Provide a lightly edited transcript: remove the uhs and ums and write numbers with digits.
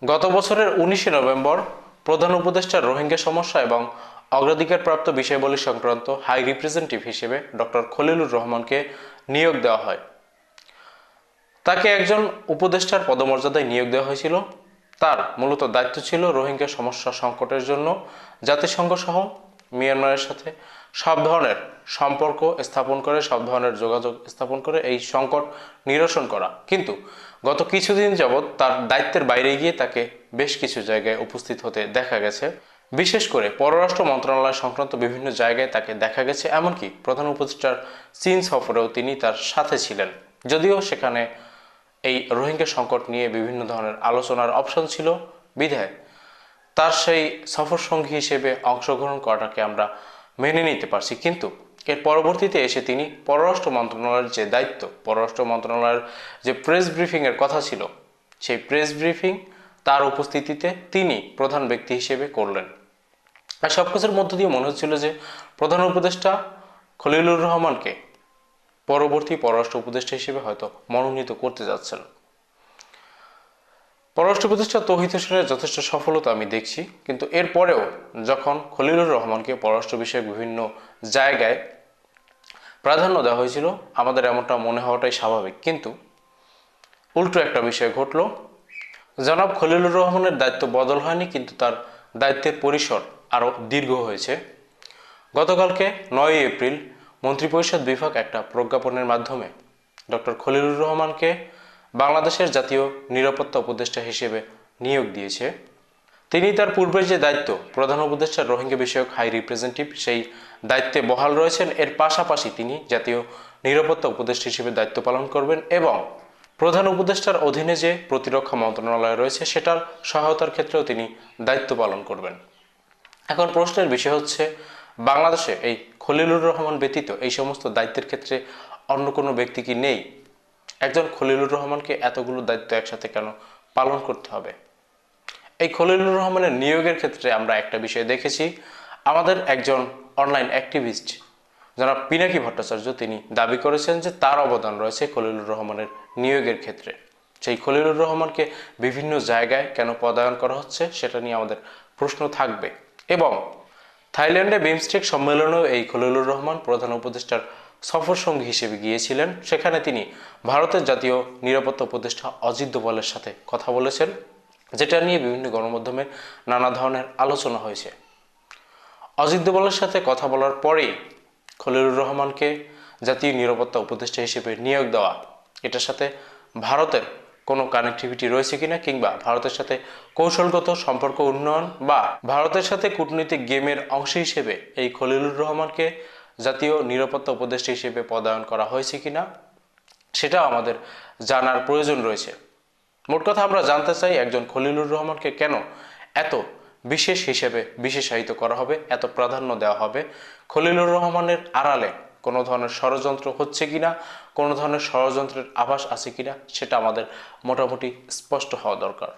গত বছরের 19শে নভেম্বর প্রধান উপদেষ্টার রোহিঙ্গা সমস্যা এবং অগ্রাধিকারপ্রাপ্ত বিষয়াবলী সংক্রান্ত হাই রিপ্রেজেন্টেটিভ হিসেবে ডক্টর খলিলুর রহমানকে নিয়োগ দেওয়া হয়। তাকে একজন উপদেষ্টার পদমর্যাদায় নিয়োগ দেওয়া হয়েছিল। তার মূলত দায়িত্ব ছিল রোহিঙ্গা সমস্যা সংকটের জন্য জাতিসংঘ সহ মিয়ানমারের সাথে সব ধরনের সম্পর্ক স্থাপন করে, সব ধরনের যোগাযোগ স্থাপন করে এই সংকট নিরসন করা। কিন্তু গত কিছুদিন যাবৎ তার দায়িত্বের বাইরে গিয়ে তাকে বেশ কিছু জায়গায় উপস্থিত হতে দেখা গেছে। বিশেষ করে পররাষ্ট্র মন্ত্রণালয় সংক্রান্ত বিভিন্ন জায়গায় তাকে দেখা গেছে, এমনকি প্রধান উপদেষ্টার চীন সফরেও তিনি তার সাথে ছিলেন। যদিও সেখানে এই রোহিঙ্গা সংকট নিয়ে বিভিন্ন ধরনের আলোচনার অপশন ছিল বিধায় তার সেই সফর সঙ্গী হিসেবে অংশগ্রহণ করাটাকে আমরা মেনে নিতে পারছি। কিন্তু এর পরবর্তীতে এসে তিনি পররাষ্ট্র মন্ত্রণালয়ের যে দায়িত্ব, পররাষ্ট্র মন্ত্রণালয়ের যে প্রেস ব্রিফিংয়ের কথা ছিল, সেই প্রেস ব্রিফিং তার উপস্থিতিতে তিনি প্রধান ব্যক্তি হিসেবে করলেন। আর সব কিছুর মধ্য দিয়ে মনে হচ্ছিল যে প্রধান উপদেষ্টা খলিলুর রহমানকে পরবর্তী পররাষ্ট্র উপদেষ্টা হিসেবে হয়তো মনোনীত করতে যাচ্ছেন। পররাষ্ট্র উপদেষ্টা তৌহিদ হোসেনের যথেষ্ট সফলতা আমি দেখছি, কিন্তু এরপরেও যখন খলিলুর রহমানকে পররাষ্ট্র বিষয়ক বিভিন্ন জায়গায় প্রাধান্য দেওয়া হয়েছিল, আমাদের এমনটা মনে হওয়াটাই স্বাভাবিক। কিন্তু উল্টো একটা বিষয় ঘটল। জনাব খলিলুর রহমানের দায়িত্ব বদল হয়নি, কিন্তু তার দায়িত্বের পরিসর আরও দীর্ঘ হয়েছে। গতকালকে 9 এপ্রিল মন্ত্রিপরিষদ বিভাগ একটা প্রজ্ঞাপনের মাধ্যমে ডক্টর খলিলুর রহমানকে বাংলাদেশের জাতীয় নিরাপত্তা উপদেষ্টা হিসেবে নিয়োগ দিয়েছে। তিনি তার পূর্বের যে দায়িত্ব প্রধান উপদেষ্টার রোহিঙ্গা বিষয়ক হাই রিপ্রেজেন্টেটিভ, সেই দায়িত্বে বহাল রয়েছেন। এর পাশাপাশি তিনি জাতীয় নিরাপত্তা উপদেষ্টা হিসেবে দায়িত্ব পালন করবেন এবং প্রধান উপদেষ্টার অধীনে যে প্রতিরক্ষা মন্ত্রণালয় রয়েছে সেটার সহায়তার ক্ষেত্রেও তিনি দায়িত্ব পালন করবেন। এখন প্রশ্নের বিষয় হচ্ছে, বাংলাদেশে এই খলিলুর রহমান ব্যতীত এই সমস্ত দায়িত্বের ক্ষেত্রে অন্য কোনো ব্যক্তি কি নেই? একজন খলিলুর রহমানকে এতগুলো দায়িত্ব একসাথে কেন পালন করতে হবে? এই খলিলুর রহমানের নিয়োগের ক্ষেত্রে আমরা একটা বিষয় দেখেছি। আমাদের একজন অনলাইন অ্যাক্টিভিস্ট যারা পিনাকি ভট্টাচার্য, তিনি দাবি করেছেন যে তার অবদান রয়েছে খলিলুর রহমানের নিয়োগের ক্ষেত্রে। সেই খলিলুর রহমানকে বিভিন্ন জায়গায় কেন পদায়ন করা হচ্ছে সেটা নিয়ে আমাদের প্রশ্ন থাকবে। এবং থাইল্যান্ডে বিমস্টেক সম্মেলনেও এই খলিলুর রহমান প্রধান উপদেষ্টার সফর সঙ্গী হিসেবে গিয়েছিলেন। সেখানে তিনি ভারতের জাতীয় নিরাপত্তা উপদেষ্টা অজিত দোভালের সাথে কথা বলেছেন, যেটা নিয়ে বিভিন্ন গণমাধ্যমে নানা ধরনের আলোচনা হয়েছে। অজিত দোভালের সাথে কথা বলার পরেই খলিলুর রহমানকে জাতীয় নিরাপত্তা উপদেষ্টা হিসেবে নিয়োগ দেওয়া, এটার সাথে ভারতের কোনো কানেক্টিভিটি রয়েছে কিনা, কিংবা ভারতের সাথে কৌশলগত সম্পর্ক উন্নয়ন বা ভারতের সাথে কূটনৈতিক গেমের অংশ হিসেবে এই খলিলুর রহমানকে জাতীয় নিরাপত্তা উপদেষ্টা হিসেবে পদায়ন করা হয়েছে কিনা, সেটা আমাদের জানার প্রয়োজন রয়েছে। মোট কথা আমরা জানতে চাই, একজন খলিলুর রহমানকে কেন এত বিশেষ হিসেবে বিশেষায়িত করা হবে, এত প্রাধান্য দেওয়া হবে? খলিলুর রহমানের আড়ালে কোনো ধরনের ষড়যন্ত্র হচ্ছে কিনা, কোনো ধরনের ষড়যন্ত্রের আভাস আছে কিনা, সেটা আমাদের মোটামুটি স্পষ্ট হওয়া দরকার।